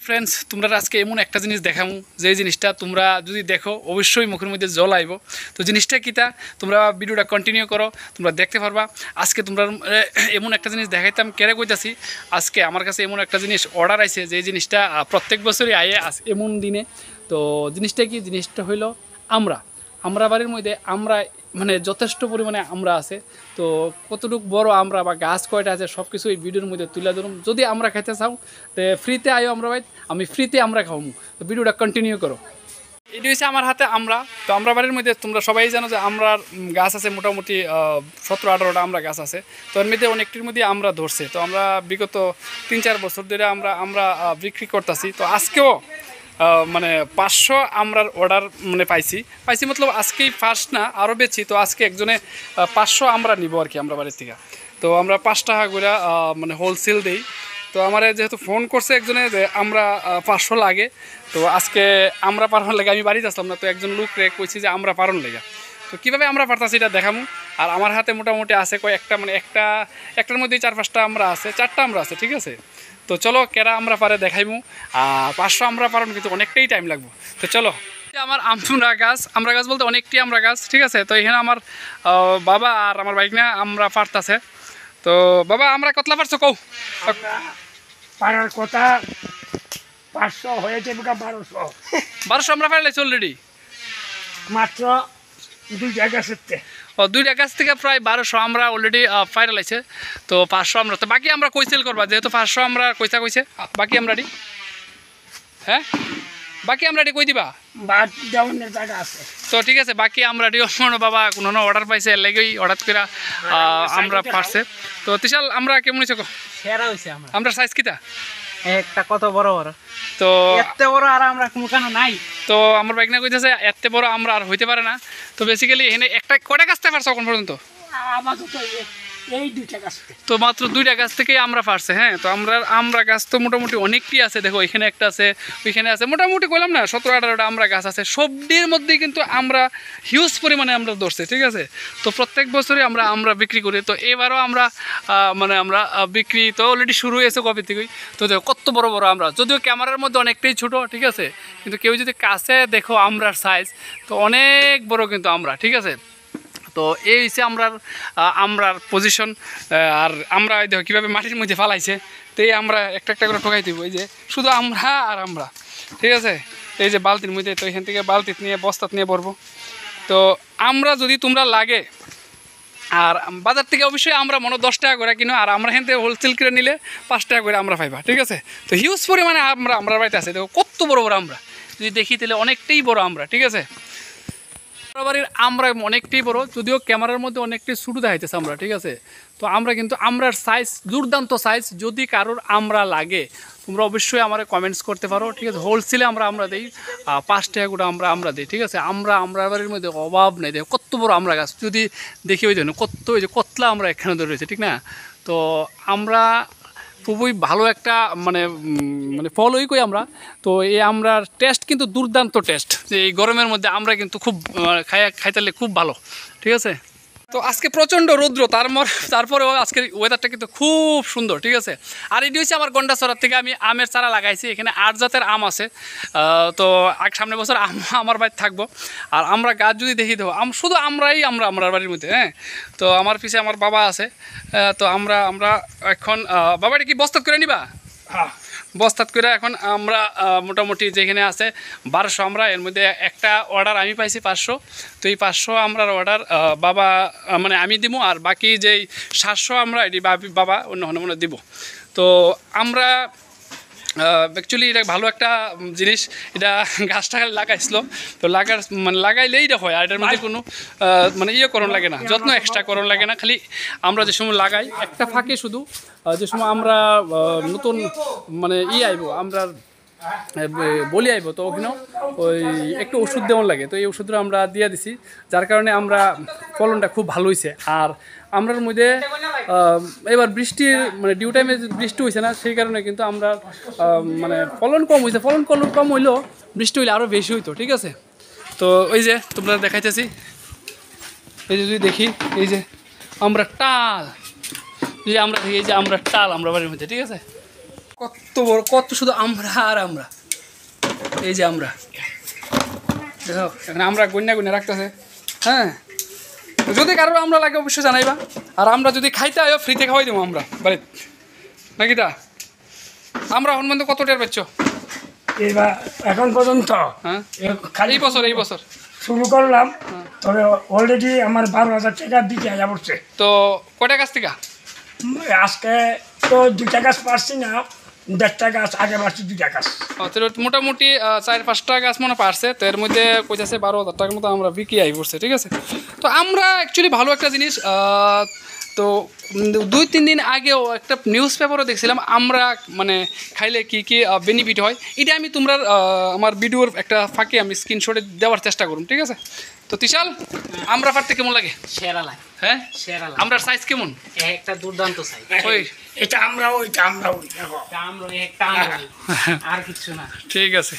Friends তোমরা আজকে এমন একটা জিনিস দেখামু যে জিনিসটা তোমরা যদি দেখো অবশ্যই মুখের মধ্যে জল আইব। তো জিনিসটা কিতা তোমরা ভিডিওটা কন্টিনিউ করো, তোমরা দেখতে পারবা। আজকে তোমরা এমন একটা জিনিস দেখাইতাম কেড়ে কইতাছি। আজকে আমার কাছে এমন একটা জিনিস অর্ডার আইছে যে জিনিসটা প্রত্যেক বছরই আয়ে এমন দিনে। তো জিনিসটা কি, জিনিসটা হইলো আমরা বাড়ির মধ্যে আমরা মানে যথেষ্ট পরিমাণে আমরা আছে। তো কতটুকু বড় আমরা বা গাছ কয়টা আছে সব কিছু এই ভিডিওর মধ্যে তুলে ধরুন। যদি আমরা খাইতে চাও তো ফ্রিতে আয়ো আমরা ভাই, আমি ফ্রিতে আমরা খাওয়াবো। তো ভিডিওটা কন্টিনিউ করো। এটি হচ্ছে আমার হাতে আমরা। তো আমরা বাড়ির মধ্যে তোমরা সবাই জানো যে আমরা গাছ আছে মোটামুটি 17-18টা আমরা গাছ আছে। তো এর মধ্যে অনেকটির মধ্যে আমরা ধরছে। তো আমরা বিগত 3-4 বছর ধরে আমরা বিক্রি করতেছি। তো আজকেও মানে 500 আমরার অর্ডার মানে পাইছি মতলব আজকেই ফার্স্ট না, আরও বেশি। তো আজকে একজনে 500 আমরা নিব আর কি আমরা বাড়ির থেকে। তো আমরা 5 টাকা করে মানে হোলসেল দিই। তো আমার যেহেতু ফোন করছে একজনে যে আমরা 500 লাগে, তো আজকে আমরা পারন লাগে, আমি বাড়িতে আসলাম না, তো একজন লোক রে কইছি যে আমরা পারন লেগে। তো কীভাবে আমরা পারতাছি এটা দেখামু। আর আমার হাতে মোটামুটি আছে কয়েকটা, মানে একটার মধ্যেই 4-5টা আমরা আছে, 4টা আমরা আছে, ঠিক আছে। তো চলো কেরা আমরা পারে দেখাইমু। 500 আমরা পারন কিন্তু অনেকটাই টাইম লাগবে। তো চলো, আমার আমরা গাছ বলতে অনেকটি আমরা গাছ, ঠিক আছে। তো এখানে আমার বাবা আর আমার বাইক না আমরা পারতাছে। তো বাবা আমরা কতলা পারছো কও? পারার কথা 500 হয়েছে, 1200 আমরা পারলাইছি অলরেডি, মাত্র 2 গাছের। 2টা গাছ থেকে প্রায় 1200 আমরা অলরেডি ফাইনালাইছে। তো 500 আমরা, তো বাকি আমরা কই সেল করবা, যেহেতু 500 আমরা কইছে বাকি আমরা রেডি। হ্যাঁ বাকি আমরা রেডি কই দিবা জায়গা আছে। তো ঠিক আছে, বাকি আমরা রেডি অন্য বাবা কোনো অর্ডার পাইছে এর লাগেই হঠাৎ করে আমরা পারছে। তো তিশাল আমরা কেমন হইছে সেরা হইছে আমরা সাইজ কিটা একটা কত বড় বড়, তো এত বড় আর আমরা কোনো নাই। তো আমার বাইক না কইতেছে এত বড় আমরা আর হইতে পারে না। তো বেসিক্যালি এখানে একটা কয়টা গাছতে পারছো এখন পর্যন্ত? এই 2টা গাছ, তো মাত্র 2টা গাছ থেকেই আমরা পারছে। হ্যাঁ, তো আমরা গাছ তো মোটামুটি অনেকটি আছে। দেখো এখানে একটা আছে, ওইখানে আছে, মোটামুটি কইলাম না 17-18টা আমরা গাছ আছে। সবটির মধ্যেই কিন্তু আমরা হিউজ পরিমাণে আমরা ধরছি, ঠিক আছে। তো প্রত্যেক বছরই আমরা বিক্রি করি। তো এবারও আমরা মানে আমরা বিক্রি তো অলরেডি শুরু হয়েছে কবে থেকেই। তো দেখো কত বড় বড় আমরা, যদিও ক্যামেরার মধ্যে অনেকটাই ছোটো, ঠিক আছে, কিন্তু কেউ যদি কাছে দেখো আমরার সাইজ তো অনেক বড় কিন্তু আমরা, ঠিক আছে। তো এই হচ্ছে আমরার পজিশন। আর আমরা দেখো কীভাবে মাটির মধ্যে ফালাইছে। তো এই আমরা একটা করে ঠকাই দিব, এই যে শুধু আমরা, ঠিক আছে। এই যে বালতির মধ্যে, তো এখান থেকে বালতি নিয়ে বস্তাত নিয়ে পড়বো। তো আমরা যদি তোমরা লাগে, আর বাজার থেকে অবশ্যই আমরা 10 টাকা করে কিনো, আর আমরা এখান থেকে হোলসেল করে নিলে 5 টাকা করে আমরা পাইবা, ঠিক আছে। তো হিউজ পরিমাণে আমরা বাড়িতে আছে। দেখো কত বড় বড় আমরা, যদি দেখি তাহলে অনেকটাই বড় আমরা, ঠিক আছে। বাড়ির আমরা অনেকটাই বড়, যদিও ক্যামেরার মধ্যে অনেকটাই ছোটো দেখাইতেছে আমরা, ঠিক আছে। তো আমরা কিন্তু আমরার সাইজ দুর্দান্ত সাইজ। যদি কারোর আমরা লাগে তোমরা অবশ্যই আমার কমেন্টস করতে পারো, ঠিক আছে। হোলসেলে আমরা দিই 5 টাকা করে আমরা দিই, ঠিক আছে। আমরা বাড়ির মধ্যে অভাব নেই। দেখো কত বড় আমরা গাছ, যদি দেখি ওই জন্য কত, ওই যে কতলা আমরা এখানে ধরে রয়েছে, ঠিক না। তো আমরা খুবই ভালো একটা মানে ফলই কই আমরা। তো এই আমরার টেস্ট কিন্তু দুর্দান্ত টেস্ট, যে এই গরমের মধ্যে আমরা কিন্তু খুব খাইতে খুব ভালো, ঠিক আছে। তো আজকে প্রচণ্ড রৌদ্র, তারপরেও আজকের ওয়েদারটা কিন্তু খুব সুন্দর, ঠিক আছে। আর এটি হচ্ছে আমার গন্ডাছড়ার থেকে আমি আমের চারা লাগাইছি। এখানে 8 জাতের আম আছে। তো সামনের বছর আমার বাড়িতে থাকবো। আর আমরা গাছ যদি দেখি দেবো শুধু আমরা বাড়ির মধ্যে। হ্যাঁ, তো আমার পিছিয়ে আমার বাবা আছে। তো আমরা এখন বাবাটা কি বস্তাত করে নিবা? বস্তাত করে এখন আমরা মোটামুটি যেখানে আছে 1200 আমরা, এর মধ্যে একটা অর্ডার আমি পাইছি 500। তো এই 500 আমরার অর্ডার বাবা মানে আমি দিব, আর বাকি যেই 700 আমরা এটি বাবা অন্য দিব। তো আমরা অ্যাকচুয়ালি এটা ভালো একটা জিনিস। এটা গাছটা লাগাইছিল, তো লাগাইলেই এটা হয়। আর এটার মধ্যে কোনো মানে করণ লাগে না, যত্ন এক্সট্রা করণ লাগে না। খালি আমরা যে সময় লাগাই একটা ফাঁকে শুধু যে সময় আমরা নতুন মানে আইব, আমরা বলি আইব, তো ওখানেও ওই একটু ওষুধ দেওয়ার লাগে। তো এই ওষুধটা আমরা দিয়ে দিছি, যার কারণে আমরা ফলনটা খুব ভালো হয়েছে। আর আমরার মধ্যে এবার বৃষ্টির মানে ডিউ টাইমে বৃষ্টি হয়েছে না, সেই কারণে কিন্তু আমরা মানে ফলন কম হয়েছে। ফলন কম হইলেও বৃষ্টি হইলে আরও বেশি হইতো, ঠিক আছে। তো ওই যে তোমরা দেখাইতেছি, এই যে যদি দেখি, এই যে আমরা টাল, এই যে আমরা দেখি, এই যে আমরা টাল আমরা বাড়ির মধ্যে, ঠিক আছে। কত বড়, কত শুধু আমরা আর আমরা, এই যে আমরা দেখো এখানে আমরা গন্যা গন্যা রাখতেছে। হ্যাঁ, যদি কারোর আমরা লাগে অবশ্যই জানাইবা, আর আমরা যদি খাইতে আয়ো ফ্রিতে খাওয়াই দেবো আমরা বাড়িতে, নাকি তা? আমরা এখন পর্যন্ত কত টের পাচ্ছ? এবার এখন পর্যন্ত হ্যাঁ, খালি এই বছর শুরু করলাম, তবে অলরেডি আমার 12,000 টাকা দিতে আয়া পড়ছে। তো কয়টা গাছ থেকে? আজকে তো 2টা গাছ পারছি না, 1.5টা গাছ আগে পারছি, 2টা গাছ। তো মোটামুটি 4-5টা গাছ মনে পারছে, তো এর মধ্যে কইতাছে 12,000 টাকার মতো আমরা বিক্রি আই পড়ছে, ঠিক আছে। তো আমরা অ্যাকচুয়ালি ভালো একটা জিনিস, তো 2-3 দিন আগেও একটা নিউজ পেপারও দেখছিলাম আমরা মানে খাইলে কি কি বেনিফিট হয়, এটা আমি তোমরা আমার ভিডিওর একটা ফাঁকে আমি স্ক্রিনশটে দেওয়ার চেষ্টা করুন, ঠিক আছে। তো তিশাল, আমরা পারতে কেমন লাগে? সেরা লাগে, হ্যাঁ, সেরা লাগে। আমরার সাইজ কেমন? একটা দুর্দান্ত চাই। ওই এটা আমরাও দেখো। আমরা একটা আমরা আর কিছু না। ঠিক আছে।